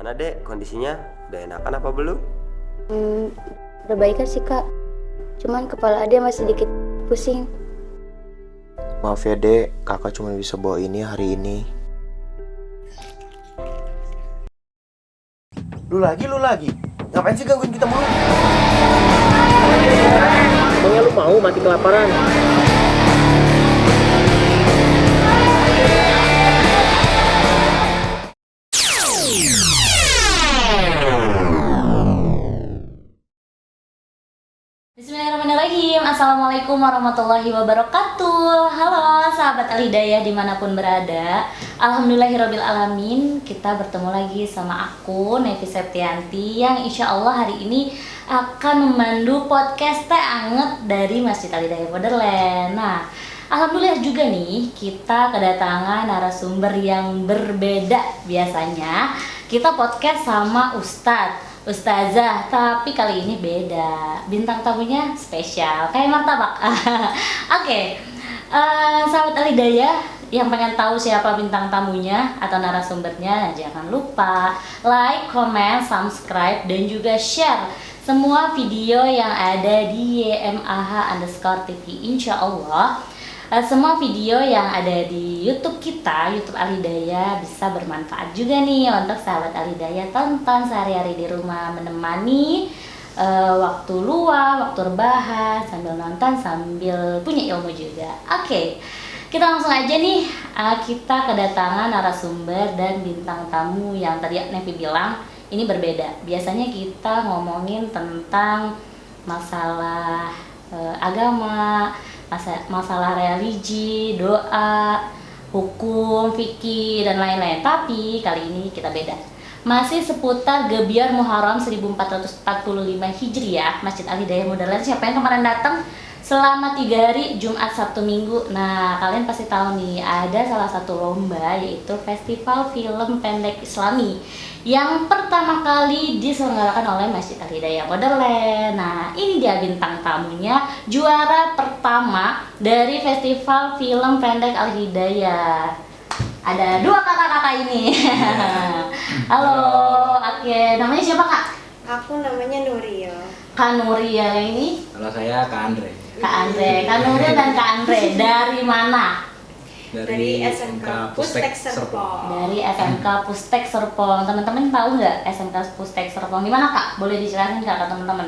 Gimana dek, kondisinya? Udah enakan apa belum? Udah baikan sih kak, cuman kepala Ade masih sedikit pusing. Maaf ya dek, kakak cuma bisa bawa ini hari ini. Lu lagi. Ngapain sih gangguin kita mulu? Pokoknya lu mau mati kelaparan. Bismillahirrahmanirrahim. Assalamualaikum warahmatullahi wabarakatuh. Halo sahabat Al-Hidayah dimanapun berada. Alhamdulillahirrabbilalamin. Kita bertemu lagi sama aku Nevi Septianti yang insya Allah hari ini akan memandu podcast Teh Anget dari Masjid Al-Hidayah Wonderland. Nah, alhamdulillah juga nih kita kedatangan narasumber yang berbeda. Biasanya kita podcast sama Ustazah, tapi kali ini beda. Bintang tamunya spesial, kayak martabak. Oke. Sahabat Al-Hidayah yang pengen tahu siapa bintang tamunya atau narasumbernya, jangan lupa like, comment, subscribe, dan juga share semua video yang ada di YMAH_TV. Insya Allah semua video yang ada di YouTube kita, YouTube Al-Hidayah, bisa bermanfaat juga nih untuk sahabat Al-Hidayah tonton sehari-hari di rumah, menemani waktu luang, waktu rebahan, sambil nonton, sambil punya ilmu juga. Oke, kita langsung aja nih. Kita kedatangan narasumber dan bintang tamu yang tadi Nevi bilang ini berbeda. Biasanya kita ngomongin tentang masalah agama, masalah religi, doa, hukum, fikih, dan lain-lain. Tapi kali ini kita beda. Masih seputar Gebiar Muharram 1445 Hijriah, Masjid Al-Hidayah Wonderland. Siapa yang kemarin datang selama 3 hari, Jumat, Sabtu, Minggu. Nah, kalian pasti tahu nih, ada salah satu lomba yaitu Festival Film Pendek Islami yang pertama kali diselenggarakan oleh Masjid Al-Hidayah Wonderland. Nah, ini dia bintang tamunya, juara pertama dari Festival Film Pendek Al-Hidayah. Ada 2 kakak-kakak ini. Halo, oke, namanya siapa kak? Aku namanya Nuril. Kak Nuril, yang ini? Kalau saya Kak Andre. Kak Andre, Kak Nuril dan Kak Andre, dari mana? Dari SMK Pustek Serpong. Dari SMK Pustek Serpong. Teman-teman tahu nggak SMK Pustek Serpong di mana kak? Boleh dijelasin nggak ke teman-teman?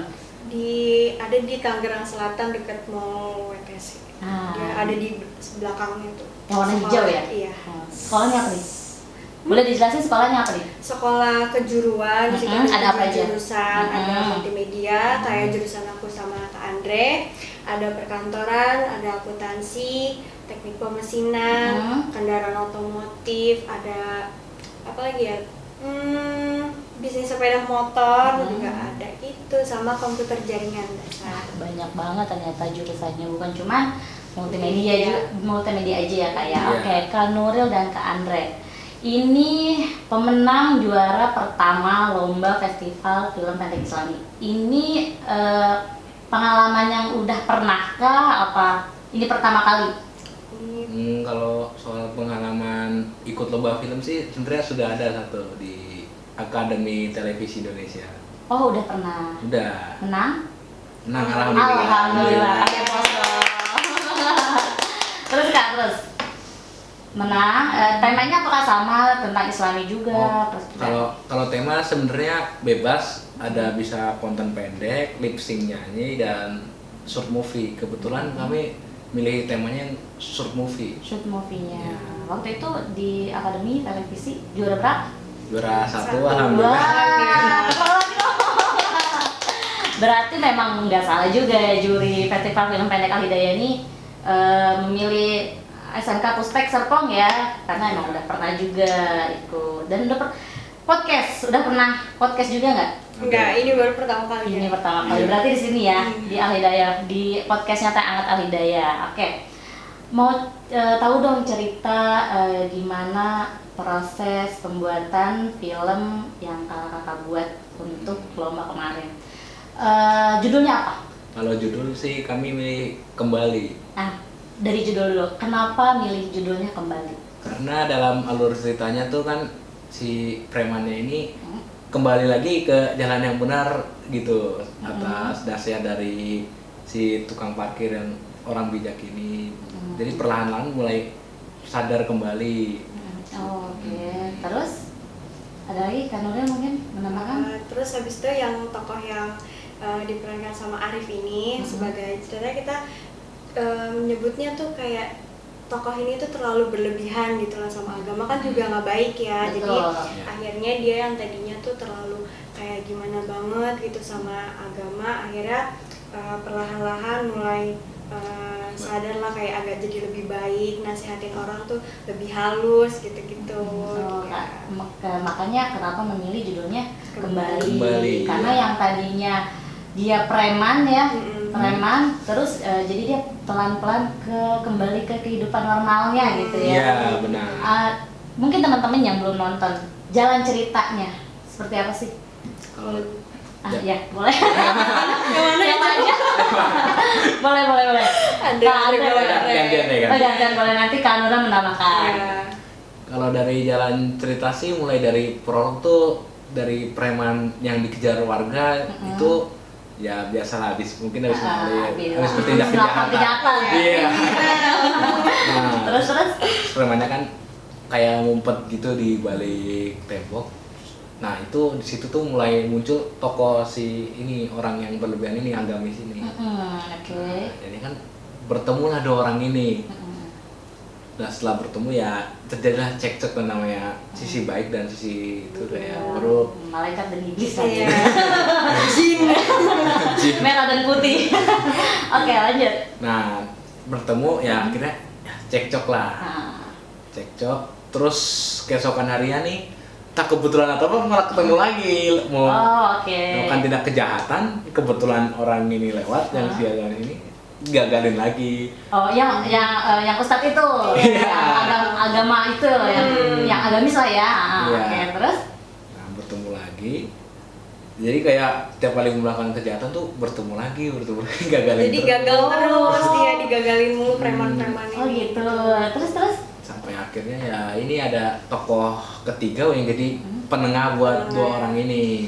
Ada di Tangerang Selatan dekat Mall WTC. Dia ada di belakang itu. Yang warna hijau ya? Iya. Sekolahnya apa nih? Boleh dijelasin sekolahnya apa nih? Sekolah kejuruan, di situ ada apa aja? Jurusan, ada multimedia, kayak jurusan aku sama Kak Andre. Ada perkantoran, ada akuntansi, teknik pemesinan, kendaraan otomotif, ada apa lagi ya? Bisnis sepeda motor juga ada gitu, sama komputer jaringan dasar. Banyak banget ternyata jurusannya, bukan cuma multimedia aja ya kak ya. Oke, Kak Nuril dan Kak Andre. Ini pemenang juara pertama lomba Festival Film Pendek Islami. Ini pengalaman yang udah pernahkah apa ini pertama kali? Kalau soal pengalaman ikut lomba film sih sebenarnya sudah ada satu di Akademi Televisi Indonesia. Oh, udah pernah. Udah. Menang? Menang, Alhamdulillah. Pakai foto. Terus kak, terus menang. Temanya apakah sama tentang Islami juga? Kalau tema sebenarnya bebas, ada bisa konten pendek, lip sync nyanyi, dan short movie. Kebetulan kami milih temanya yang short movie. Short movie-nya. Waktu itu di Akademi Televisi juara berapa? Juara 1, alhamdulillah. Wah. Berarti memang nggak salah juga ya juri Festival Film Pendek Al-Hidayah ini memilih SMK Pustek Serpong ya, karena emang udah pernah juga ikut dan udah udah pernah podcast juga nggak? Enggak, ini baru pertama kali. Ini pertama kali, berarti di sini ya, di Al-Hidayah, di podcastnya Teh Anget Al-Hidayah. Oke, mau tahu dong cerita gimana proses pembuatan film yang kakak buat untuk lomba kemarin. Judulnya apa? Kalau judul sih kami milih Kembali. Dari judul dulu, kenapa milih judulnya Kembali? Karena dalam alur ceritanya tuh kan si premannya ini kembali lagi ke jalan yang benar gitu atas nasihat dari si tukang parkir yang orang bijak ini. Jadi perlahan-lahan mulai sadar kembali. Oke. Terus ada lagi Kak Nuril mungkin menambahkan? Terus habis itu yang tokoh yang diperankan sama Arif ini sebagai cerita kita menyebutnya tuh kayak tokoh ini tuh terlalu berlebihan gitu lah sama agama kan juga nggak baik ya. Betul. Jadi akhirnya dia yang tadinya tuh terlalu kayak gimana banget gitu sama agama, akhirnya perlahan-lahan mulai sadar lah kayak agak jadi lebih baik, nasihatin orang tuh lebih halus gitu-gitu. Makanya kenapa memilih judulnya Kembali. Karena yang tadinya dia preman ya, preman terus jadi dia pelan-pelan kembali ke kehidupan normalnya gitu ya. Iya, benar. Mungkin teman-teman yang belum nonton jalan ceritanya seperti apa sih? Kalau Ya boleh. Yang mana aja? boleh. Gantian boleh, nanti Kak Nura menambahkan. Kalau dari jalan cerita sih mulai dari prolog tuh dari preman yang dikejar warga itu ya biasalah habis mengalir, habis bertindak kejahatan. Iya. Nah, terus premannya kan kayak ngumpet gitu di balik tembok. Nah itu di situ tuh mulai muncul tokoh si ini orang yang berlebihan ini, agamis ini. Oke. Nah, jadi kan bertemulah dua orang ini. Nah setelah bertemu ya terjadilah cekcok namanya sisi baik dan sisi itu kayak baru malaikat dan iblis lagi. Jin. Merah dan putih. Oke lanjut. Nah bertemu ya akhirnya ya, cekcok lah. Cekcok terus keesokan harinya nih tak kebetulan atau apa malah ketemu lagi mau melakukan tindak kejahatan, kebetulan orang ini lewat yang si agamis ini gagalin lagi. Yang ustadz itu yang agama itu yang agamis lah ya. Oke, terus bertemu lagi. Jadi kayak setiap kali melakukan kejahatan tuh bertemu lagi gagalin. Jadi gagal terus dia digagalin mulu preman-preman ini. Oh gitu. Terus sampai akhirnya ya ini ada tokoh ketiga yang jadi penengah buat dua orang ini.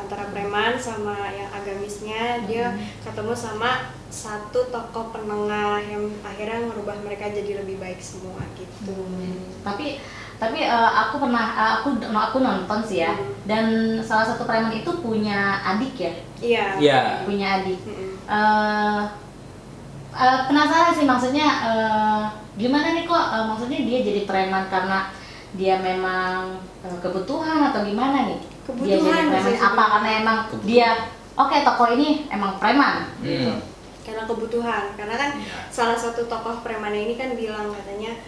Antara preman sama yang agamisnya, dia ketemu sama satu tokoh penengah yang akhirnya merubah mereka jadi lebih baik semua gitu. Tapi aku nonton sih ya, dan salah satu preman itu punya adik ya. Iya. Punya adik. Penasaran sih maksudnya gimana nih kok maksudnya dia jadi preman karena dia memang kebutuhan atau gimana nih? Dia jadi preman apa karena emang dia tokoh ini emang preman gitu. Karena kebutuhan, karena kan salah satu tokoh premannya ini kan bilang katanya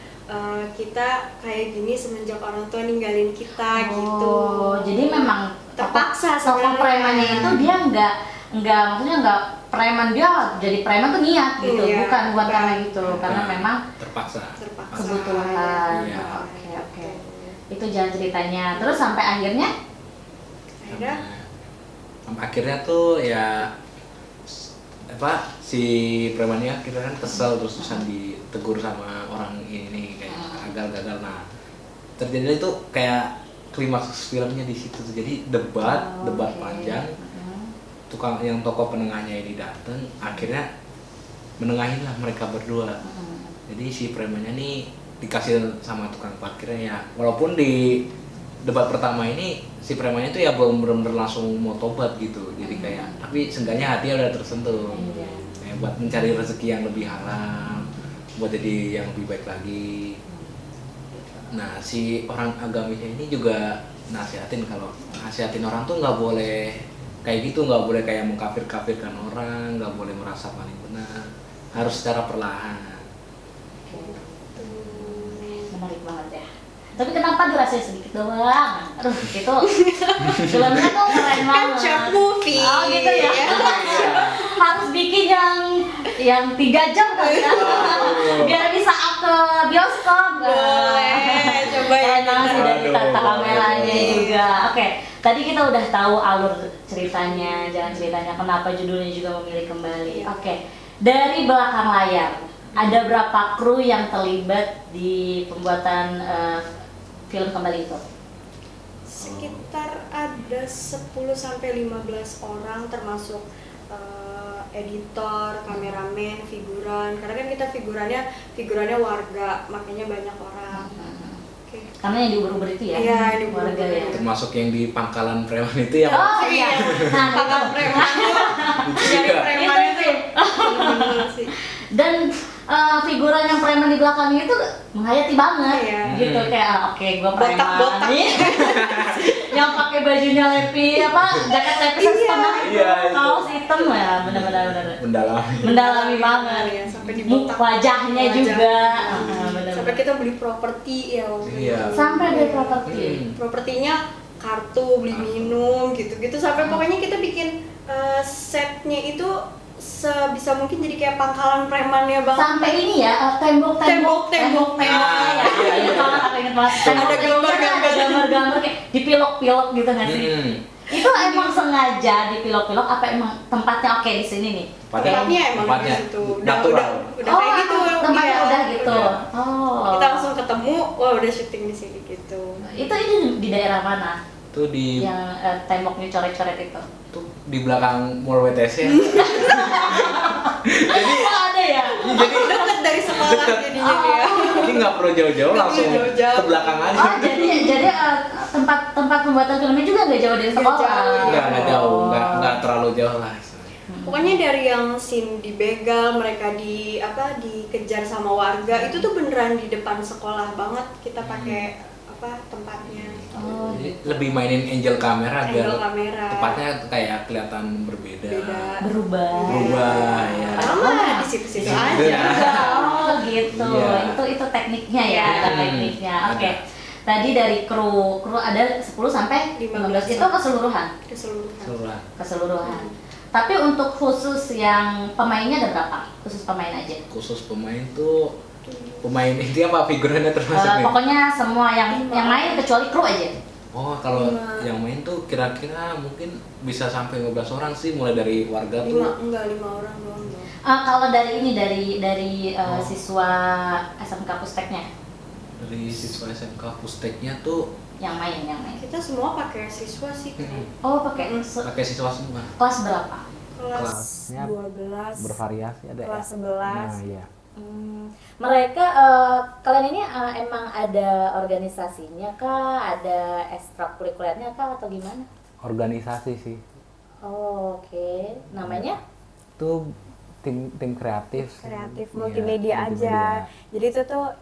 kita kayak gini semenjak orang tua ninggalin kita gitu. Jadi memang terpaksa tokoh premannya itu dia maksudnya nggak preman, dia jadi preman tuh niat gitu, bukan karena gitu, karena memang terpaksa. Kebutuhan. Oke. Itu jalan ceritanya. Terus sampai akhirnya tuh ya si premannya akhirnya kan kesel terus-terusan ditegur sama orang ini kayak gagal. Nah terjadi itu kayak klimaks filmnya di situ tuh, jadi debat panjang. Yang tokoh penengahnya ini datang, akhirnya menengahin lah mereka berdua. Jadi si premannya nih dikasih sama tukang parkirnya ya, walaupun di debat pertama ini si premannya itu ya belum benar-benar langsung mau tobat gitu. Jadi kayak tapi seenggaknya hatinya udah tersentuh. Kayak buat mencari rezeki yang lebih halal, buat jadi yang lebih baik lagi. Nah si orang agamisnya ini juga nasihatin orang tuh nggak boleh kayak gitu, nggak boleh kayak mengkafir-kafirkan orang, nggak boleh merasa paling benar, harus secara perlahan. Menarik banget ya. Tapi kenapa durasinya sedikit doang? Aduh, itu filmnya tuh keren banget. Kan short movie. Oh gitu ya. Harus bikin yang 3 jam kan ya. Biar bisa up ke bioskop. Boleh, coba ya. Enak sih dari tata kameranya juga. Oke, tadi kita udah tahu alur ceritanya, jalan ceritanya, kenapa judulnya juga memilih kembali. Oke, dari belakang layar ada berapa kru yang terlibat di pembuatan film kembali itu? Sekitar ada 10-15 orang termasuk editor, kameramen, figuran. Karena kan kita figurannya warga, makanya banyak orang. Oke. Karena yang diuber-uber itu ya? Iya, yang warga diuber-uber. ya. Termasuk yang di pangkalan preman itu ya. Oh iya. Nah, Pangkal preman tuh, jadi preman itu itu sih. bener sih. Dan figuran yang preman di belakangnya itu menghayati banget, Iya. gitu kayak oke, gue preman Botak-botak. nih, yang pakai bajunya lepi jaket lepi setengah itu, Iya, itu. kaos hitam ya, benar-benar mendalami banget, Ya, sampai dibotak wajahnya juga, benar-benar. Sampai kita beli properti ya waktu Iya. itu. Sampai dari properti. Propertinya kartu, beli minum gitu-gitu sampai pokoknya kita bikin setnya itu sebisa mungkin jadi kayak pangkalan preman ya bang. Sampai ini ya tembok ya. ya, inget banget, aku inget banget. Ada gambar-gambar kayak dipilok-pilok gitu nggak sih? Itu emang sengaja dipilok-pilok apa emang tempatnya oke di sini nih? Tempatnya emang di situ. Udah kayak gitu. Tempatnya iya. udah gitu. Udah. Oh. Kita langsung ketemu, wah udah syuting di sini gitu. Itu di daerah mana? Itu di Yang temboknya coret-coret itu. tuh di belakang Mall WTC. Jadi Ada ya? jadi Deket dari sekolah Deket. jadinya ya. jadi nggak perlu jauh-jauh, langsung jauh-jauh. ke belakang aja. Oh, jadi tempat pembuatan filmnya juga nggak jauh dari Nggak sekolah. jauh. Nggak jauh, nggak terlalu jauh lah. Pokoknya dari yang scene dibegal, mereka dikejar sama warga, itu tuh beneran di depan sekolah banget kita pakai tempatnya. Oh, Jadi lebih mainin angle kamera biar Angle kamera. tempatnya kayak kelihatan berbeda. Berubah ya. Sama di situ-situ Iya. aja. Oh gitu, Iya. itu tekniknya ya, Iya. tekniknya. Oke. Ada. Tadi dari kru ada 10 sampai 15 itu keseluruhan. Keseluruhan. Keseluruhan. Tapi untuk khusus yang pemainnya ada berapa? Khusus pemain aja. Khusus pemain tuh pemain ini apa figurannya termasuk nih? Pokoknya semua yang main kecuali kru aja. Oh, kalau 5. yang main tuh kira-kira mungkin bisa sampai 15 orang sih, mulai dari warga tuh. 5 orang doang. Kalau dari siswa SMK Pusteknya Dari siswa SMK Pusteknya tuh yang main. Kita semua pakai siswa sih. Oh, pakai pakai siswa semua. kelas berapa? Kelas Kelasnya 12. Bervariasi ada Kelas ya. 11. Nah, iya. Mereka kalian ini emang ada organisasinya kah, ada ekstrakurikulernya kah atau gimana? Organisasi sih. Oh, oke. Namanya? Itu tim kreatif. Kreatif Iya, multimedia aja. Jadi itu tuh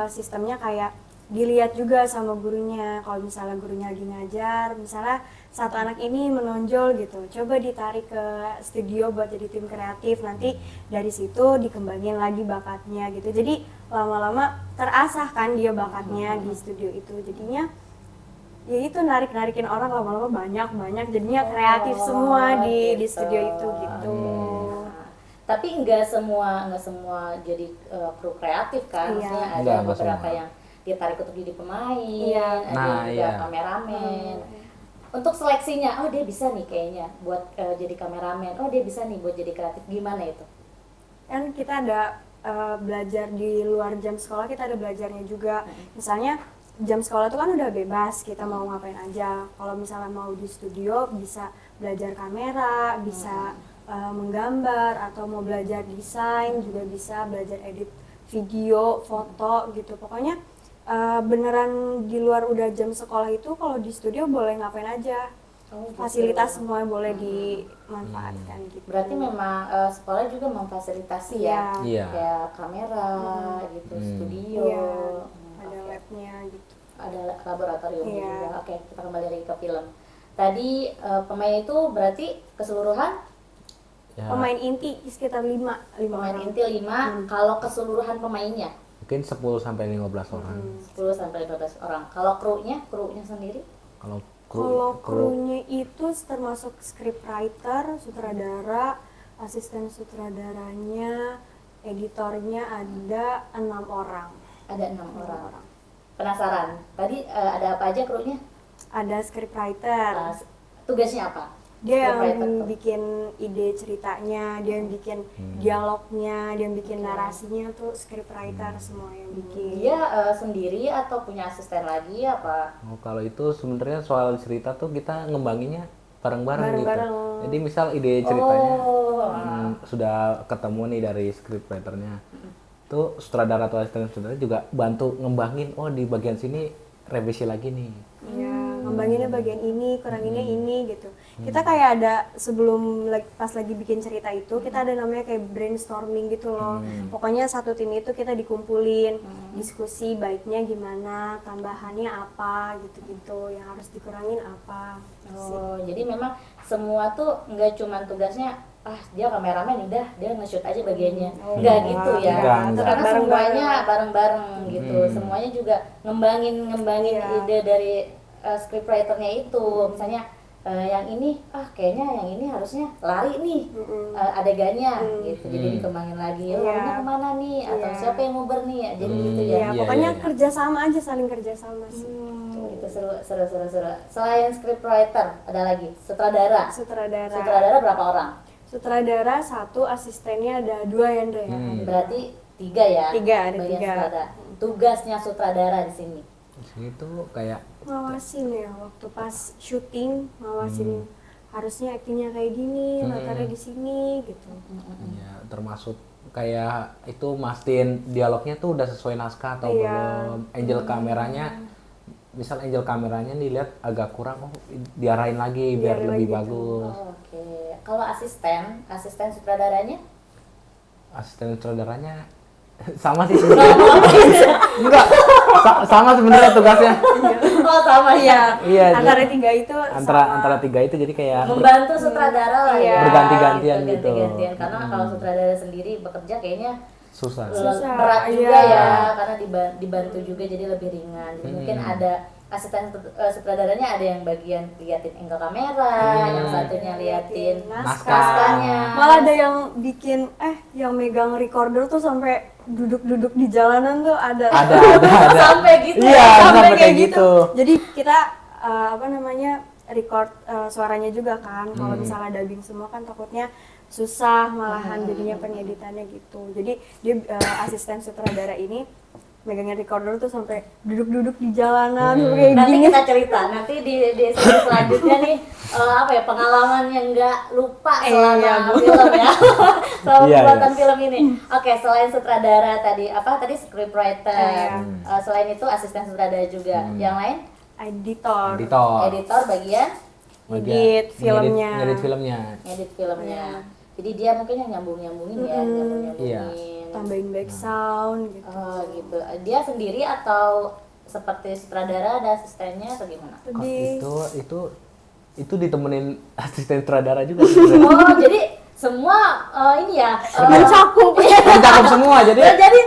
sistemnya kayak dilihat juga sama gurunya. Kalau misalnya gurunya lagi ngajar, misalnya satu anak ini menonjol gitu, coba ditarik ke studio buat jadi tim kreatif. Nanti dari situ dikembangin lagi bakatnya gitu. Jadi lama-lama terasah kan dia bakatnya di studio itu. Jadinya ya itu narik-narikin orang lama-lama banyak jadinya kreatif semua di studio itu gitu. Tapi nggak semua jadi kru kreatif kan? Iya. Maksudnya ada Nggak beberapa semua. yang ditarik untuk jadi pemain, Iya. ada Nah, juga iya. kameramen. Untuk seleksinya, oh dia bisa nih kayaknya buat jadi kameramen, oh dia bisa nih buat jadi kreatif, gimana itu? Kan kita ada belajar di luar jam sekolah, kita ada belajarnya juga. Misalnya jam sekolah itu kan udah bebas, kita mau ngapain aja. Kalau misalnya mau di studio bisa belajar kamera, bisa menggambar, atau mau belajar desain juga bisa, belajar edit video, foto gitu. Pokoknya beneran di luar udah jam sekolah itu kalau di studio boleh ngapain aja. Fasilitas semua boleh dimanfaatkan gitu. Berarti memang sekolah juga memfasilitasi ya, Iya. kayak kamera gitu, studio, Iya. Ada labnya gitu. ada laboratorium Iya. juga. Oke, kita kembali lagi ke film. Tadi pemain itu berarti keseluruhan Ya, Pemain inti sekitar 5 pemain orang. inti 5. Kalau keseluruhan pemainnya mungkin 10 sampai 15 orang. 10 sampai 15 orang. Kalau krunya sendiri? Kalau Kalau krunya itu termasuk scriptwriter, sutradara, asisten sutradaranya, editornya ada 6 orang. Ada 6 orang. Penasaran? Tadi ada apa aja krunya? Ada scriptwriter. Tugasnya apa? Dia yang Scriptwriter tuh. bikin ide ceritanya, dia yang bikin dialognya, dia yang bikin narasinya tuh scriptwriter semua yang bikin. Dia sendiri atau punya asisten lagi apa? Oh, kalau itu sebenarnya soal cerita tuh kita ngembanginnya bareng-bareng gitu. Bareng-bareng. Jadi misal ide ceritanya Oh. sudah ketemu nih dari scriptwriter-nya. Tuh sutradara atau asisten sutradara juga bantu ngembangin, oh di bagian sini revisi lagi nih. Iya, ngembanginnya bagian ini, kuranginnya ini gitu. Kita kayak ada sebelum pas lagi bikin cerita itu, kita ada namanya kayak brainstorming gitu loh. Pokoknya satu tim itu kita dikumpulin, diskusi baiknya gimana, tambahannya apa gitu-gitu, yang harus dikurangin apa. Oh, jadi memang semua tuh nggak cuma tugasnya dia kameramen udah dia nge-shoot aja bagiannya. Nggak gitu ya. Enggak. Karena Bareng-bareng. semuanya bareng-bareng gitu. Semuanya juga ngembangin Iya. ide dari scriptwriter-nya itu. Misalnya yang ini kayaknya yang ini harusnya lari nih adegannya gitu. Jadi dikembangin lagi. Iya. Larinya kemana nih atau Iya. siapa yang nguber nih. Jadi gitu ya. Iya, Iya, pokoknya iya. kerjasama aja, saling kerjasama sih. Itu seru. Selain scriptwriter ada lagi sutradara. Sutradara Berapa orang? Sutradara 1, asistennya ada 2 ya Andre ya. Berarti 3 ya? 3, ada bagian 3. sutradara. Tugasnya sutradara di sini. Di sini tuh kayak Ngawasin ya, waktu pas syuting ngawasin harusnya aktingnya kayak gini, latarnya di sini gitu. ya termasuk kayak itu mastiin dialognya tuh udah sesuai naskah atau Iya. belum. Angel kameranya misal angel kameranya dilihat agak kurang, oh diarahin lagi biar Diarahin lebih lagi, bagus. Oke. Kalau asisten sutradaranya? Asisten sutradaranya sama sih sebenarnya. Enggak, sama sebenarnya tugasnya. Oh sama ya. Iya, Antara 3 itu antara tiga itu jadi kayak Membantu sutradara lah ya. Iya. Berganti-gantian gitu. Berganti-gantian. Karena kalau sutradara sendiri bekerja kayaknya susah. berat juga iya. ya, karena dibantu juga jadi lebih ringan. Jadi mungkin ada asisten sutradaranya ada yang bagian liatin angle kamera, yang satunya liatin naskahnya. malah ada yang bikin yang megang recorder tuh sampai duduk-duduk di jalanan tuh ada. Ada. Sampai gitu. Iya, Sampai sampai kayak gitu. Jadi kita record suaranya juga kan. Kalau misalnya dubbing semua kan takutnya susah malahan jadinya pengeditannya gitu. Jadi dia asisten sutradara ini megangin recorder tuh sampai duduk-duduk di jalanan kayak Nanti gini. kita cerita, nanti di sesi selanjutnya nih pengalaman yang nggak lupa selama film ya, selama Iya, pembuatan film ini. Oke, selain sutradara tadi scriptwriter, selain itu asisten sutradara juga. Yang lain Editor. editor bagian Edit filmnya. Ngedit filmnya. edit filmnya. Jadi dia mungkin yang nyambungin ya, nyambungin. Iya. Tambahin back sound gitu. Oh gitu. Dia sendiri atau seperti sutradara ada asistennya atau gimana? Jadi Itu ditemenin asisten sutradara juga sebenarnya. Oh, jadi semua ini ya mencakup. Mencakup semua jadi jadi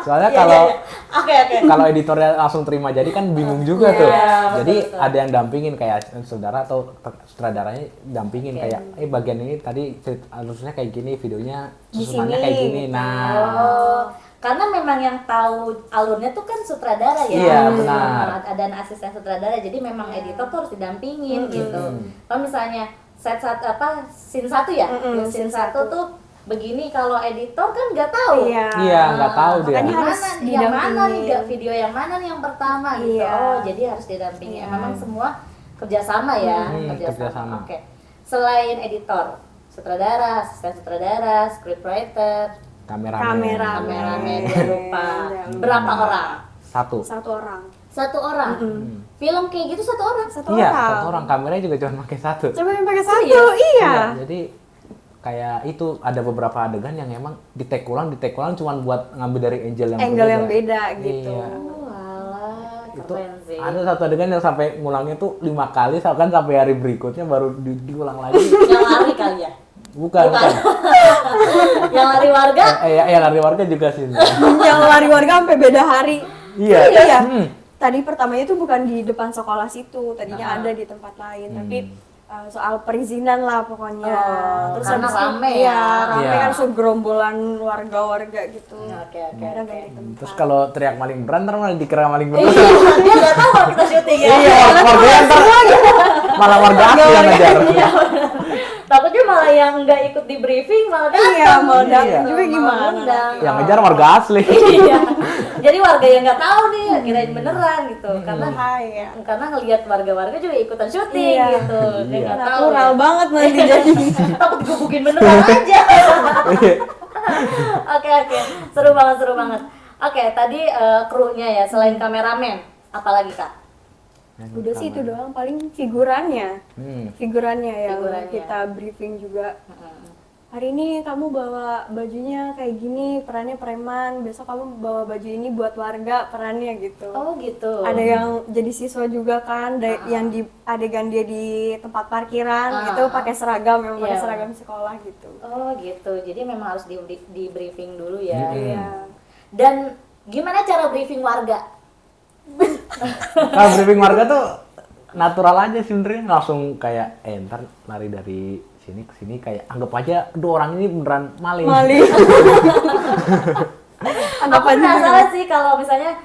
soalnya iya, kalau iya. Oke. kalau editornya langsung terima jadi kan bingung juga tuh. Iya, Jadi betul. ada yang dampingin kayak asisten sutradara atau sutradaranya dampingin kayak bagian ini tadi harusnya kayak gini, videonya susunannya kayak gini. Nah, Oh, karena memang yang tahu alurnya tuh kan sutradara ya. Iya, benar. Ada asisten sutradara, jadi memang editor tuh harus didampingin gitu. Kalau misalnya scene 1 ya, scene 1 tuh begini, kalau editor kan nggak tahu. Iya, nggak tahu dia. Makanya harus yang mana nih didampingin. nggak video yang mana nih yang pertama gitu. Iya. Oh, jadi harus didampingin. Memang semua kerjasama ya, kerjasama. Oke. Selain editor, sutradara, asisten sutradara, scriptwriter, kameramen, jangan lupa. Berapa orang? Satu. Satu orang. Film kayak gitu satu orang. Iya, satu orang. Kameranya juga cuma pakai satu. Cuma yang pakai satu, iya. Jadi kayak itu ada beberapa adegan yang emang di take ulang cuma buat ngambil dari angle Yang beda gitu. Iya. Walah, Itu keren sih. ada satu adegan yang sampai ngulangnya tuh 5 kali, kan sampai hari berikutnya baru diulang lagi. Yang lari kali ya? Bukan. Yang lari warga? Yang lari warga juga sih. Yang lari warga sampai beda hari. Iya. Iya. Tadi pertamanya itu bukan di depan sekolah situ, tadinya ada di tempat lain, tapi soal perizinan lah pokoknya. Terus karena habis itu, rame iya, ya. rame Iya. kan segerombolan warga-warga gitu. Oke. Akhirnya ganti tempat. Terus kalau teriak maling beneran ntar malah dikira maling beneran. Dia nggak tahu kalau kita syuting ya. Iya, warganya ntar malah warga asli yang ngejar. Iya. Takutnya malah yang nggak ikut di briefing malah datang. Iya, mau datang Iya. juga gimana? Undang. Yang ngejar warga asli. Iya. Jadi warga yang nggak tahu nih kirain beneran gitu. Karena Bahaya. ngelihat warga-warga juga ikutan syuting Iya. gitu. Dia nggak tahu. Natural ya. banget nanti jadi. Takut digebukin beneran aja. Oke, seru banget. Oke, tadi krunya ya selain kameramen, apalagi Kak? Udah sih itu doang, paling figurannya. Figurannya yang Figurannya. kita briefing juga. Hari ini kamu bawa bajunya kayak gini, perannya preman. Besok kamu bawa baju ini buat warga, perannya gitu. Oh gitu. Ada yang jadi siswa juga kan, yang di adegan dia di tempat parkiran gitu pakai seragam, yang pakai Iya. seragam sekolah gitu. Oh gitu. Jadi memang harus di briefing dulu ya. Iya. Dan gimana cara briefing warga? Nah, briefing warga tuh natural aja sih sebenarnya, langsung kayak ntar lari dari sini ke sini kayak anggap aja aduh orang ini beneran maling. Aku penasaran sih kalau misalnya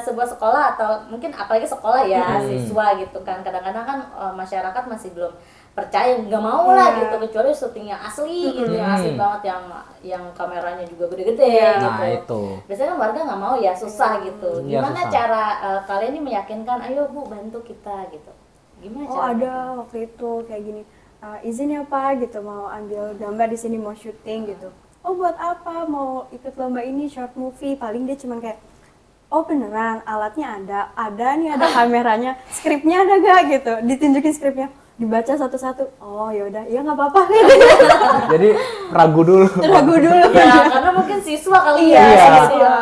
sebuah sekolah atau mungkin apalagi sekolah ya siswa gitu kan, kadang-kadang kan masyarakat masih belum percaya, nggak mau lah gitu, kecuali syutingnya asli gitu, yang asli banget, yang kameranya juga gede-gede gitu. Nah itu. Biasanya kan warga nggak mau ya, susah gitu. Iya, Gimana susah. cara kalian ini meyakinkan, ayo Bu bantu kita gitu? Gimana Oh cara? ada waktu itu kayak gini, izin ya Pak gitu, mau ambil gambar di sini, mau syuting gitu. Oh buat apa? Mau ikut lomba ini, short movie. Paling dia cuman kayak, oh beneran alatnya ada nih, ada kameranya, skripnya ada gak gitu, ditunjukin skripnya, dibaca satu-satu. Oh yaudah, ya nggak apa-apa. Jadi ragu dulu. Ragu dulu. Ya karena mungkin siswa kali Iya, ya, siswa.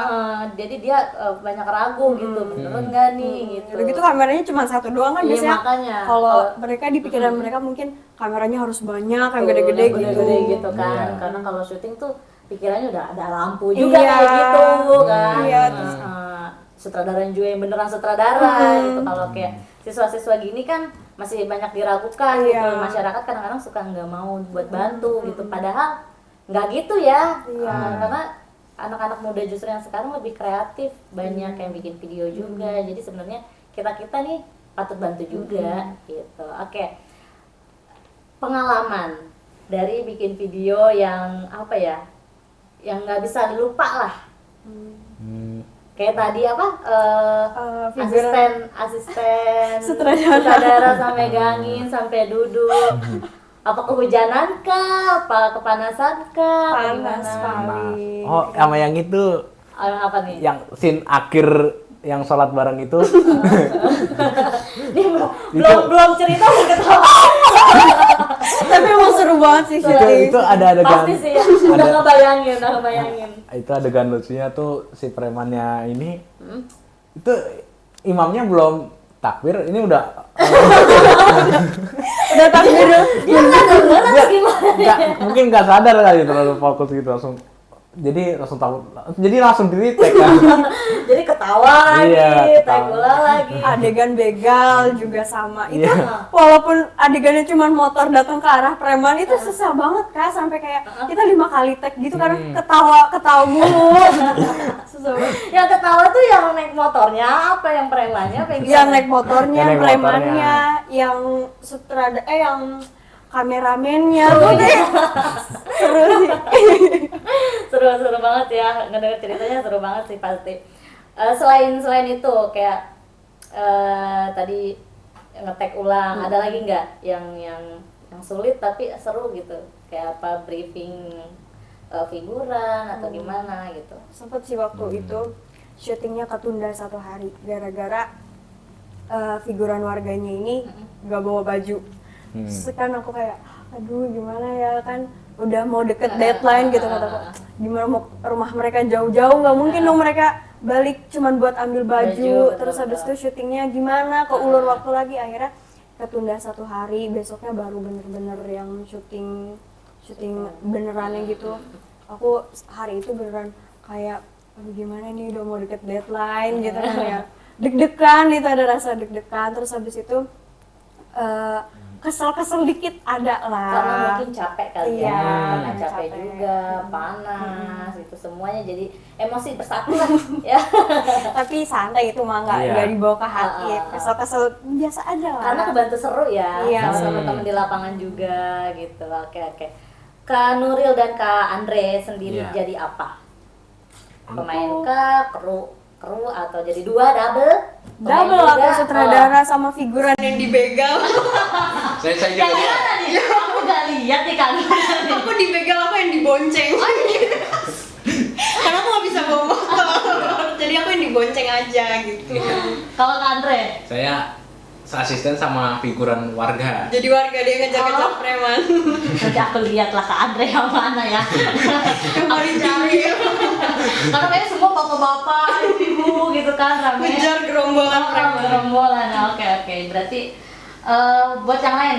jadi dia banyak ragu gitu, beneran nggak nih gitu. Udah gitu kameranya cuma satu doang kan Iya, biasanya. makanya. Kalau mereka di pikiran mereka mungkin kameranya harus banyak, yang gede-gede Yang gitu. gede-gede gitu kan. Iya. Karena kalau syuting tuh pikirannya udah ada lampu juga Iya. kayak gitu kan. Iya, Terus sutradaranya juga yang beneran sutradara gitu. Kalau kayak siswa-siswa gini kan masih banyak diragukan gitu. Iya. Masyarakat kadang-kadang suka nggak mau buat bantu gitu. Padahal nggak gitu ya. Karena anak-anak muda justru yang sekarang lebih kreatif, banyak yang bikin video juga. Jadi sebenarnya kita nih patut bantu juga gitu. Oke. Pengalaman dari bikin video yang apa ya? Yang nggak bisa dilupa lah. Kayak tadi apa? Asisten sutradara sampai gangin, sampai duduk. Apa kehujanan kah? Apa kepanasan kah? Apa Panas gimana? paling. Oh, sama yang itu, Apa nih? yang scene akhir yang sholat bareng itu. Ini belum cerita udah ketawa. Tapi emang seru banget sih itu ada adegan. Pasti sih ya. Udah ngebayangin. Itu adegan lucunya tuh si premannya ini. Itu imamnya belum takbir, ini udah udah takbir. Dia nggak denger gimana? mungkin nggak sadar kali, terlalu fokus gitu langsung. Jadi langsung tahu. Jadi langsung di retake kan. Jadi ketawa lagi, Iya, tag ketawa. ulang lagi. Adegan begal juga sama. Itu Iya. walaupun adegannya cuma motor datang ke arah preman, itu susah banget Kak, sampai kayak kita 5 kali tag gitu karena ketawa mulu. Susah banget. Yang ketawa tuh yang naik motornya, apa yang premannya, apa yang Yang gimana? naik motornya, Yang naik premannya, yang yang kameramennya. Seru sih. Seru banget ya, ngedenger ceritanya seru banget sih pasti. Selain itu kayak tadi ngetek ulang, ada lagi nggak yang sulit tapi seru gitu, kayak apa briefing figuran atau gimana gitu? Sempet sih waktu itu syutingnya ketunda 1 hari gara-gara figuran warganya ini nggak bawa baju. Terus kan aku kayak, aduh gimana ya, kan udah mau deket deadline gitu, kataku gimana mau rumah mereka jauh-jauh, nggak mungkin dong mereka balik cuman buat ambil baju, terus habis itu syutingnya gimana, keulur waktu lagi, akhirnya ketunda 1 hari, besoknya baru bener-bener yang syuting benerannya gitu. Aku hari itu beneran kayak, aduh gimana nih, udah mau deket deadline gitu kan ya, deg-degan gitu, ada rasa deg-degan. Terus habis itu kesel-kesel dikit ada lah. Karena mungkin capek kali Iya, karena capek capek. juga, panas, itu semuanya jadi emosi bersatu lah ya. Tapi santai itu mah nggak dibawa ke hati. Kesel-kesel biasa aja lah. Karena kebantu seru ya, Iya. sama teman di lapangan juga gitu. Oke. Kak Nuril dan Kak Andre sendiri jadi apa? Pemain kah, kru atau jadi dua double? Double aku sutradara sama figuran yang dibegal. Saya Yang juga lihat. mana nih? Aku gak lihat nih Kak Nuril. Aku dibegal, aku yang dibonceng. Karena aku nggak bisa bawa motor, jadi aku yang dibonceng aja gitu. Kalau Kak Andre? Saya asisten sama figuran warga. Jadi warga dia ngejar-ngejar preman. Nanti aku lihat lah Kak Andre yang mana ya. Yang paling tinggi. Karena kayaknya semua bapak-bapak, ibu gitu kan rame. Ngejar gerombolan preman. Gerombolan. Oke. Berarti buat yang lain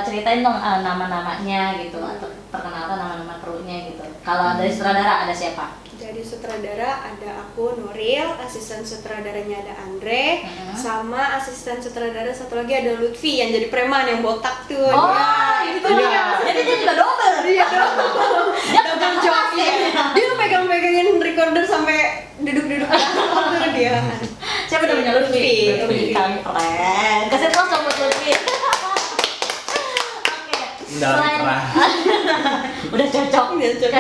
ceritain dong nama-namanya gitu atau perkenalkan nama-nama krunya gitu. Kalau dari sutradara ada siapa? Jadi sutradara ada aku Nuril, asisten sutradaranya ada Andre, sama asisten sutradara satu lagi ada Lutfi yang jadi preman yang botak tuh. Itu dia. Jadi dia juga double. Iya. Dia Double job ya. Dia pegang-pegangin recorder sampai duduk-duduk di atas recorder dia. Siapa namanya Lutfi? Lutfi. Kan keren. Kasih tau sama Lutfi. Dalam kerah. Udah cocok. Cocok.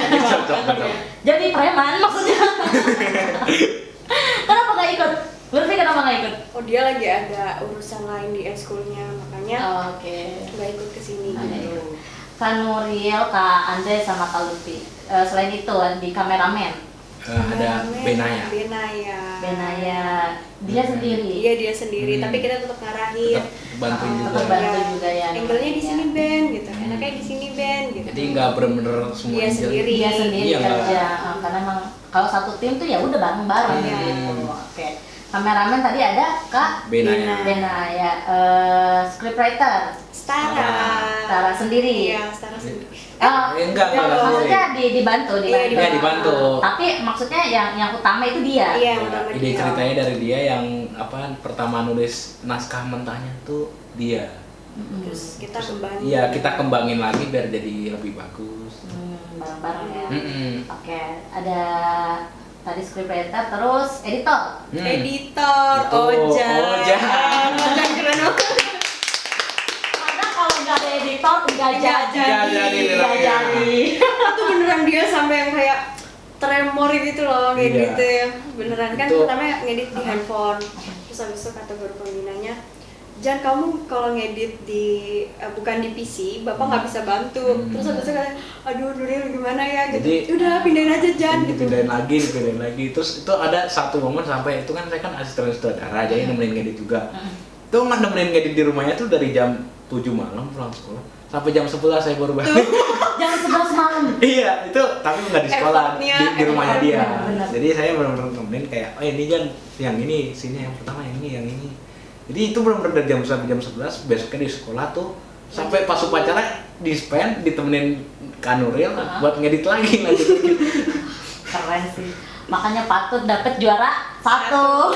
Jadi preman maksudnya. Kenapa gak ikut? Lutfi kenapa gak ikut? Oh dia lagi ada urusan lain di ekskulnya makanya Oke. nggak ikut kesini gitu. Kak Nuril, Kak Andre sama Kak Lutfi. Selain itu di kameramen Ada Benaya. Benaya. Dia sendiri. Iya dia sendiri, tapi kita tetap ngarahin. Tetap bantuin juga. Tetap bantu juga ya. Angle-nya di sini Ben gitu, enaknya di sini Ben gitu. Jadi nggak bener-bener semua Dia yang sendiri. Dia sendiri Iya, kerja. Karena emang kalau satu tim tuh ya udah bareng-bareng Iya. gitu. Oke. Kameramen tadi ada Kak Benaya. Scriptwriter Stara sendiri. Iya, Stara sendiri. Enggak Maksudnya dibantu. Iya, dibantu. Tapi maksudnya yang utama itu dia. Iya, yang utama Ide dia. ceritanya dari dia yang pertama nulis naskah mentahnya tuh dia. Terus kita kembali. Iya, kita kembangin lagi biar jadi lebih bagus. Bareng-bareng ya. Oke, ada tadi scriptwriter terus editor. Editor, Itu, Ojan. Ojan keren banget. Karena kalau nggak ada editor nggak jadi. Itu beneran dia sampai yang kayak tremor gitu loh kayak Iya. gitu ya. Beneran kan Itu. pertama ngedit di handphone. Terus habis itu kata guru pembinanya, "Jan, kamu kalau ngedit di bukan di PC, Bapak nggak bisa bantu." Terus habis itu kayak, "Aduh, Nuril gimana ya?" gitu. Jadi, Udah pindahin aja Jan gitu. dipindahin lagi. Terus itu ada satu momen sampai itu kan saya kan asisten sutradara jadi nemenin ngedit juga. Itu nggak nemenin ngedit di rumahnya tuh dari jam 7 malam pulang sekolah sampai jam 11 saya baru balik. Jam 11 malam. Iya, itu tapi nggak di sekolah, di rumahnya dia. Bener. Jadi saya benar-benar nemenin kayak, "Oh, ini Jan, yang ini sini yang pertama yang ini." Jadi itu benar-benar dari jam sampai jam 11, besoknya di sekolah tuh sampai pas upacara di spend ditemenin Kak Nuril buat ngedit lagi lanjut. Keren sih. Makanya patut dapat juara 1.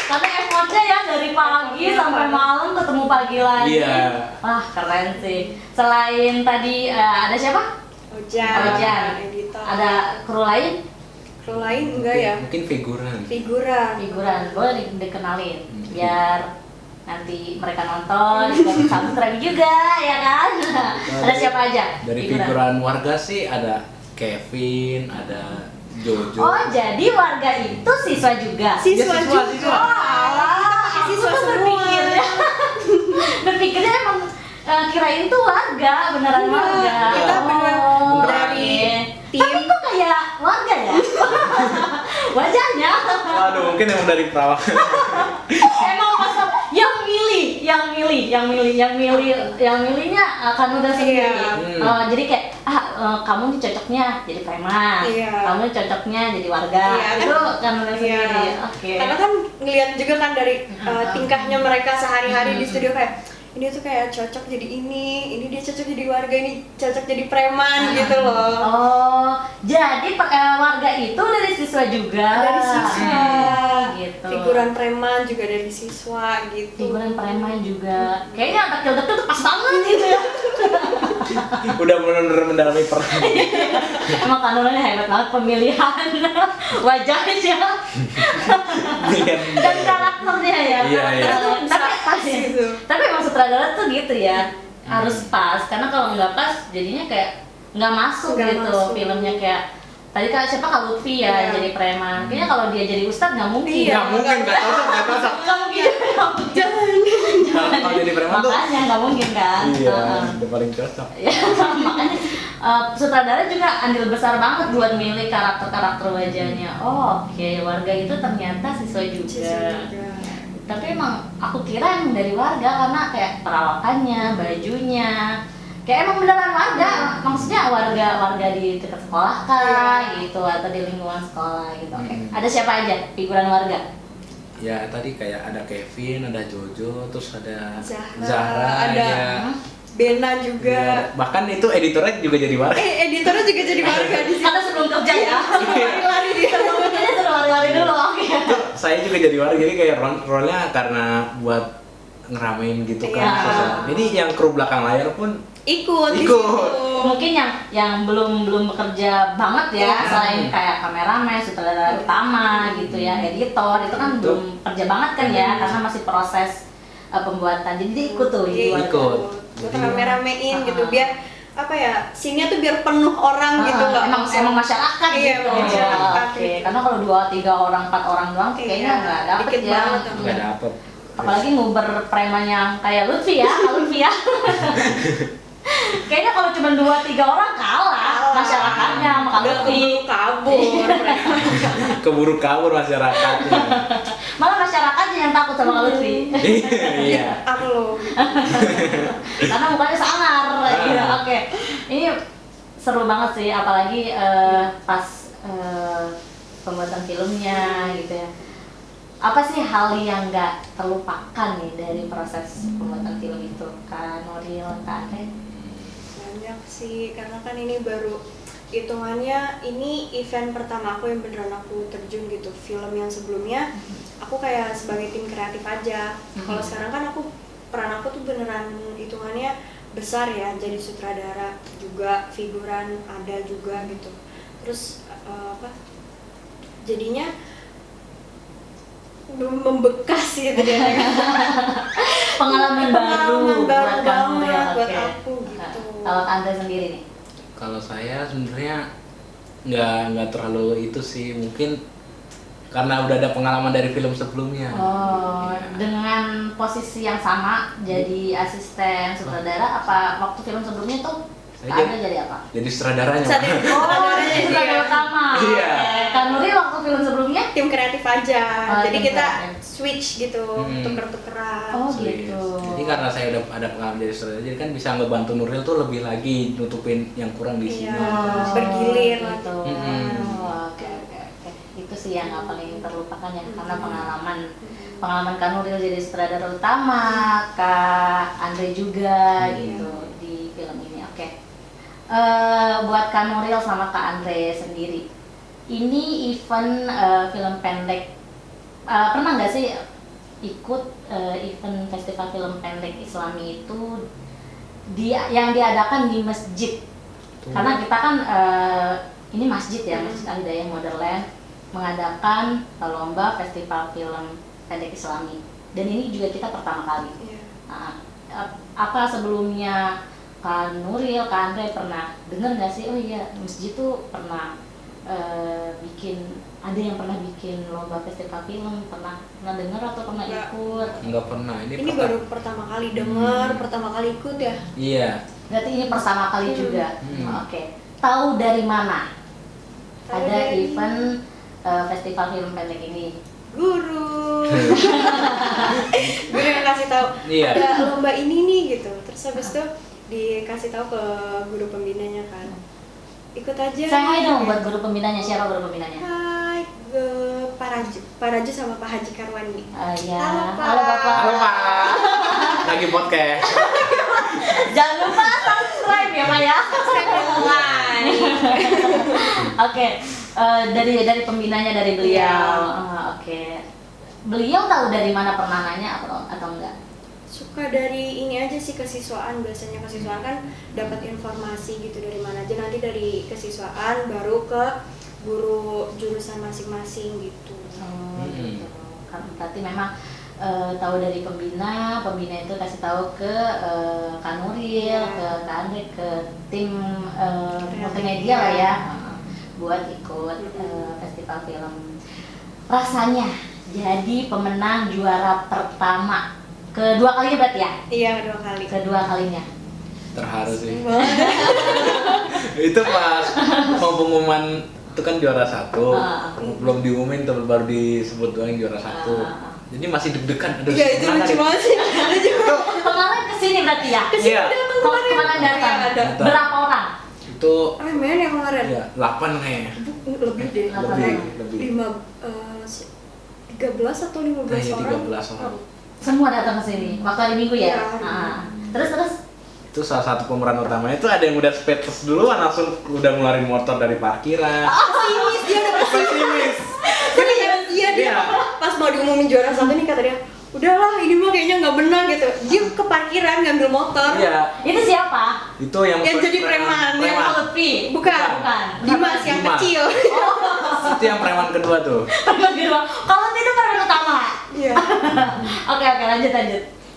Karena effortnya ya dari pagi sampai malam ketemu pagi lagi. Iya. Wah, keren sih. Selain tadi ada siapa? Ojan. Editor. Ada kru lain? Kru lain enggak ya? Mungkin figuran. Figuran. Boleh dikenalin biar nanti mereka nonton juga subscribe juga ya kan. Ada siapa aja? Dari figuran warga sih ada Kevin, ada Jojo. Oh, jadi warga itu siswa juga. Siswa Ya, juga. Siswa semua. Berpikirnya emang kirain tuh warga, beneran warga. Kita beneran dari tim. Tapi kok kayak warga ya? Wajahnya. Waduh, mungkin emang dari perawat. Emang pas yang milihnya kan udah sendiri. Iya. Jadi kayak kamu nih cocoknya jadi preman, Iya. kamu cocoknya jadi warga. Iya, Itu kan udah Iya. sendiri. Oke. Karena kan ngeliat juga kan dari tingkahnya mereka sehari-hari di studio kayak ini tuh kayak cocok jadi ini dia cocok jadi warga, ini cocok jadi preman gitu loh. Oh, jadi warga itu dari siswa juga. Dari siswa, gitu. figuran preman juga dari siswa gitu. Figuran preman juga. Kayaknya anak Dekil tuh pas banget gitu ya. Udah benar-benar mendalami peran. Emang kanunnya hebat banget pemilihan wajahnya dan karakternya ya. Iya. Tapi pas gitu. Tapi emang sutradara tuh gitu ya, harus pas. Karena kalau nggak pas, jadinya kayak nggak masuk Nggak gitu masuk. filmnya kayak. Tadi siapa Kak Lutfi ya jadi preman. Kayaknya kalau dia jadi ustadz nggak mungkin. Iya. Nggak mungkin, nggak cocok. Nggak mungkin. Kalau jadi preman tuh, Makanya nggak mungkin kan. iya, Heeh. udah paling cocok. Ya, makanya sutradara juga andil besar banget buat milih karakter-karakter wajahnya. Oh, oke, warga itu ternyata siswa juga. Siswa juga. Tapi emang aku kira emang dari warga karena kayak perawakannya, bajunya, kayak emang beneran warga. Maksudnya warga di dekat sekolah kah gitu atau di lingkungan sekolah gitu. Oke. Ada siapa aja figuran warga? Ya tadi kayak ada Kevin, ada Jojo, terus ada Zahra, ada ya. Bena juga. Ya, bahkan itu editornya juga jadi warga. Editornya juga jadi warga di sini. Karena sebelum kerja ya. Lari-lari dia. Kayaknya suruh lari-lari dulu. Oke. Saya juga jadi warga, jadi kayak role-nya karena buat ngeramein gitu kan. Iya. suasana. Jadi yang kru belakang layar pun Ikut. di Ikut. situ. Mungkin yang belum bekerja banget ya, Iya. selain kayak kameramen, sutradara utama gitu ya, editor itu kan belum kerja banget kan ya, karena masih proses pembuatan. Jadi dia ikut tuh jadi warga. Ikut. Buat Jadi- rame-ramein gitu biar apa ya, scene-nya tuh biar penuh orang gitu, nggak emang masyarakat Iya, gitu. masyarakat Oke, gitu. karena kalau 2, 3 orang, 4 orang doang Iya, kayaknya nggak dapet dikit ya. banget tuh. nggak dapet. Apalagi nguber preman yang kayak Lutfi ya, Kak Lutfi ya. Kayaknya kalau cuma 2, 3 orang kalah masyarakatnya sama Kak Udah Lutfi. kabur. Keburu kabur masyarakatnya. Malah masyarakatnya yang takut sama Kak Lutfi. Iya. Aku loh. Karena mukanya sangar. Iya, oke. Ini seru banget sih, apalagi pas pembuatan filmnya gitu ya. Apa sih hal yang nggak terlupakan nih dari proses pembuatan film itu, Kak Nuril, Kak Andre? Banyak sih, karena kan ini baru hitungannya ini event pertama aku yang beneran aku terjun gitu. Film yang sebelumnya aku kayak sebagai tim kreatif aja. Kalau sekarang kan peran aku tuh beneran hitungannya besar ya, jadi sutradara juga, figuran ada juga gitu. Terus jadinya membekas gitu ya. Pengalaman baru buat kamu ya, buat oke. aku gitu. Kalau Andre sendiri nih? Kalau saya sebenarnya nggak terlalu itu sih, mungkin karena udah ada pengalaman dari film sebelumnya. Oh, dengan posisi yang sama jadi asisten sutradara, apa waktu film sebelumnya tuh Saya Anda jadi apa? Jadi sutradaranya. Saat itu Oh, sutradaranya jadi dia. sutradara utama. Iya. Oke. Kak Nuril waktu film sebelumnya? Tim kreatif aja. Oh, Jadi tim kita kreatif. switch gitu, tuker-tukeran. Oh, Serius. gitu. Jadi karena saya udah ada pengalaman jadi sutradara, jadi kan bisa ngebantu Nuril tuh lebih lagi nutupin yang kurang di sini. Iya. Bergilir lah. gitu. Mm-mm. Oke, oke, oke. Itu sih yang nggak paling terlupakan ya, karena pengalaman Kak Nuril jadi sutradara utama, Kak Andre juga gitu di film ini. Oke. Buat Kak Nuril sama Kak Andre sendiri, ini event film pendek, pernah nggak sih ikut event festival film pendek Islami itu yang diadakan di masjid? Karena kita kan ini masjid ya, Masjid Al Hidayah Motherland mengadakan lomba festival film pendek Islami, dan ini juga kita pertama kali. Iya. Nah, apa sebelumnya Kak Nuril, Kak Andre pernah dengar nggak sih? Oh iya, masjid tuh pernah ada yang pernah bikin lomba festival film, pernah dengar atau pernah Nggak. ikut? Enggak pernah. Ini baru pertama kali dengar, pertama kali ikut ya. Iya. Berarti ini pertama kali juga. Hmm. Oke. Tahu dari mana Tahu ada dari- event festival film pendek ini? Guru. Guru yang kasih tahu Iya. ada lomba ini nih gitu. Terus habis itu dikasih tahu ke guru pembinanya kan. Ikut aja. Saya hai dong gitu. buat guru pembinanya. Siapa guru pembinanya? Hai, Pak Raju sama Pak Haji Karwani. Ya. Halo, Pak. Halo Bapak. Halo Pak. lagi podcast. Jangan lupa subscribe ya Maya. Oke, dari pembinanya dari beliau. Oke. Beliau tahu dari mana, pernah nanya atau enggak? Suka dari ini aja sih, kesiswaan. Biasanya kesiswaan kan dapat informasi gitu dari mana aja, nanti dari kesiswaan baru ke guru jurusan masing-masing gitu. Gitu. Kan berarti memang tahu dari pembina itu kasih tahu ke Kak Nuril, ke Kak Andre, ke tim multimedia lah ya, buat ikut festival film. Rasanya jadi pemenang juara pertama kedua kalinya berarti ya? Iya, kedua kalinya. Terharu sih. Itu pas mau pengumuman itu kan juara 1, belum diumumin tuh, baru disebut doang juara 1. Jadi masih deg-degan. Aduh, iya, itu lucu banget sih. Kemarin kesini berarti ya? Iya. Kemarin datang. Berapa orang? Itu men yang kemarin? Iya, 8 kayaknya. Lebih deh. Lebih. 13 atau 15 orang. 13 orang. Semua datang ke sini waktu hari Minggu ya? Iya. Terus Itu salah satu pemeran utamanya itu ada yang udah speedtest duluan, langsung udah ngeluarin motor dari parkiran. Pesimis, dia udah pesimis. Dia pas mau diumumin juara 1 nih kata dia, udahlah ini mah kayaknya nggak benar gitu. Dia ke parkiran ngambil motor. Iya. itu siapa? Itu yang jadi preman. Yang Lutfi? Bukan. Dimas yang kecil. Itu yang preman kedua tuh. Preman kedua. Kalau itu preman utama. Iya. Oke, lanjut.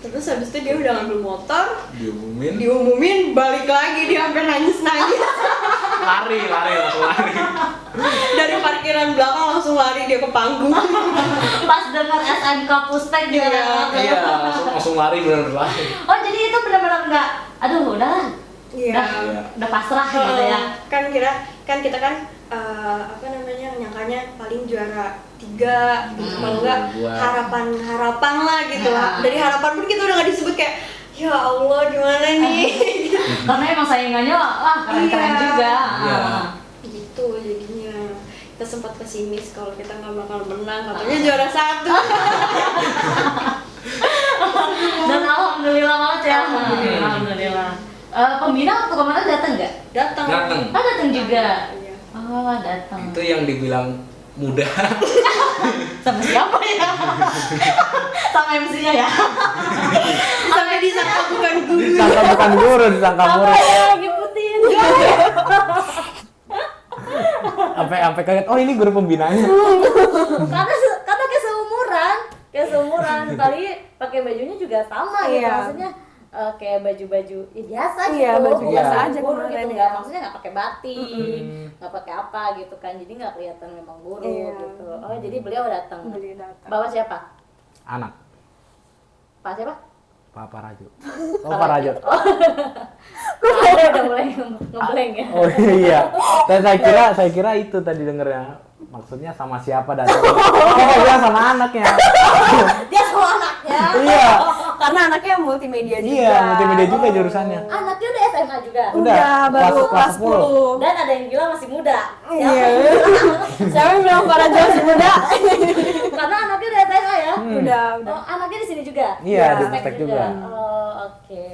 Terus habis itu dia udah ngambil motor, diumumin, balik lagi dia sampai nangis. Lari langsung lari. Dari parkiran belakang langsung lari dia ke panggung. Pas dengar SMK Puspek dia Iya, langsung lari, bener-bener lari. Oh, jadi itu benar-benar enggak, aduh udahlah. Iya. Udah pasrah gitu ya. Kan kita kan nyangkanya paling juara 3 gitu, kalau enggak harapan lah gitu. Dari harapan pun kita udah nggak disebut, kayak ya Allah gimana nih. Karena emang saingannya keren-keren juga. Gitu jadinya kita sempat pesimis kalau kita nggak bakal menang, katanya juara 1. Dan alhamdulillah banget ya. Alhamdulillah. Pembina waktu kemarin datang nggak? Datang. Datang juga. Iya. Oh, datang. Itu yang dibilang muda. Sama siapa ya? Sama MC-nya ya? Sampai disangka bukan guru. Disangka murid. Apa ya ngiputin? Sampai kaget, oh ini guru pembinanya. Karena kayak seumuran, kali pakai bajunya juga sama gitu, maksudnya kayak baju-baju ya biasa gitu. Iya, baju biasa aja guru kemarin gitu, ya. maksudnya nggak pakai batik, nggak pakai apa gitu kan, jadi nggak kelihatan memang guru gitu. Oh, jadi beliau datang. Bawa siapa? Anak. Pak siapa? Pak Raju. Oh, Pak Raju. Ada udah mulai ngeblank ya. Oh iya. Saya kira itu tadi dengernya. Maksudnya sama siapa datang? Dia sama anaknya. Dia sama anaknya. Iya. Karena anaknya multimedia juga. Iya, multimedia juga jurusannya. Anaknya udah SMA juga. Udah, baru kelas 10. Dan ada yang bilang masih muda. Iya. Siapa yang bilang Pak Raja masih muda? Karena anaknya udah SMA ya. Udah. Oh, anaknya di sini juga. Iya, di Pustek Pustek juga. Oh, oke.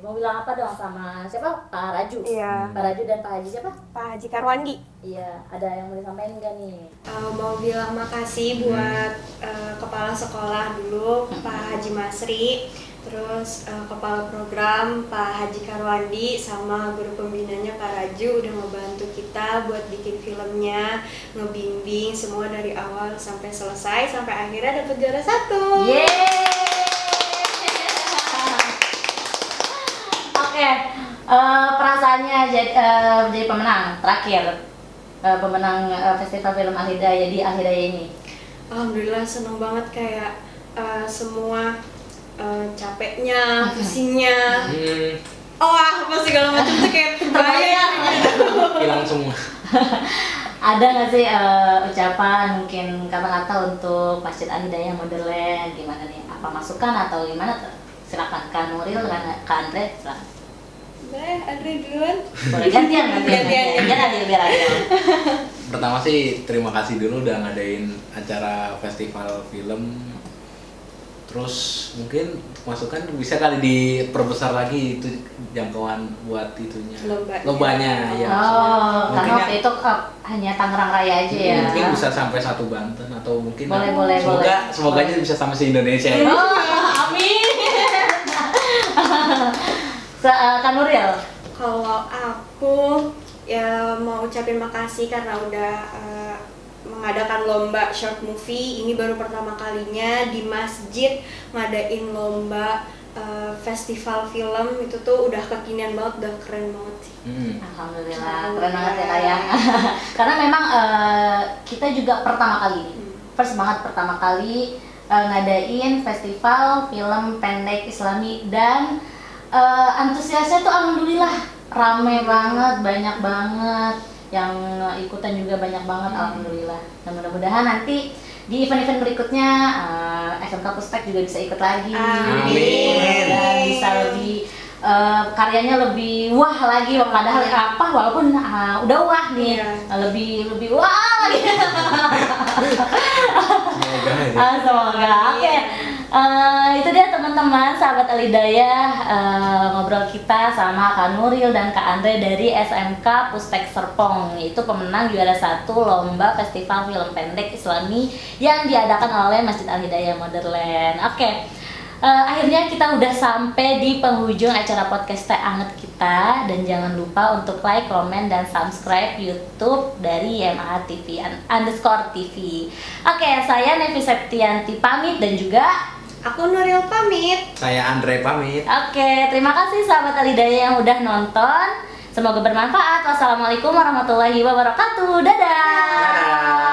Mau bilang apa dong sama siapa? Pak Raju. Iya. Pak Raju dan Pak Haji siapa? Pak Haji Karwandi. Iya, ada yang mau disampaikan enggak nih? Mau bilang makasih buat kepala sekolah dulu, Pak Haji Masri, terus kepala program Pak Haji Karwandi, sama guru pembinanya Pak Raju udah ngebantu kita buat bikin filmnya, ngebimbing semua dari awal sampai selesai, sampai akhirnya dapet juara 1. Yeay! Oke, perasaannya jadi pemenang terakhir, pemenang Festival Film Al-Hidayah di Al-Hidayah ini. Alhamdulillah seneng banget, kayak semua capeknya, pusingnya, apa segala macam tuh kayak terbayar. Hilang semua. Ada nggak sih ucapan, mungkin kata-kata untuk Masjid Al-Hidayah Modern gimana nih? Apa masukan atau gimana? Silakan Kak Nuril, Kak Andre, silakan. Andre duluan. Boleh gantian. Biar adil. Pertama sih terima kasih dulu udah ngadain acara festival film. Terus mungkin masukan bisa kali diperbesar lagi itu jangkauan buat itunya. Lombanya ya. Oh, karena Mungkin waktu itu hanya Tangerang Raya aja ya. Mungkin bisa sampai satu Banten atau mungkin Boleh. semoga aja bisa sampai se Indonesia. Oh, amin. Kak Nuril. Kalau aku ya mau ucapin makasih karena udah mengadakan lomba short movie. Ini baru pertama kalinya di masjid ngadain lomba festival film. Itu tuh udah kekinian banget, udah keren banget sih. Alhamdulillah, keren banget ya Kak ya. Karena memang kita juga pertama kali, first banget pertama kali ngadain festival film pendek Islami dan antusiasnya tuh alhamdulillah rame banget, banyak banget yang ikutan juga banyak banget alhamdulillah. Dan mudah-mudahan nanti di event-event berikutnya SMK Pustek juga bisa ikut lagi. Amin. Dan bisa lebih karyanya lebih wah lagi, padahal walaupun udah wah nih, lebih wah lagi. Semoga. Oke. Itu dia teman-teman sahabat Al-Hidayah, ngobrol kita sama Kak Nuril dan Kak Andre dari SMK Pustek Serpong. Itu pemenang juara 1 lomba festival film pendek Islami yang diadakan oleh Masjid Al-Hidayah Motherland. Oke. Akhirnya kita udah sampai di penghujung acara podcast Teh Anget kita, dan jangan lupa untuk like, komen, dan subscribe YouTube dari YMAH TV _TV. Oke, saya Nevi Septianti pamit dan juga Aku Nuril pamit. Saya Andre pamit. Oke, terima kasih sahabat Al-Hidayah yang udah nonton. Semoga bermanfaat. Wassalamualaikum warahmatullahi wabarakatuh. Dadah.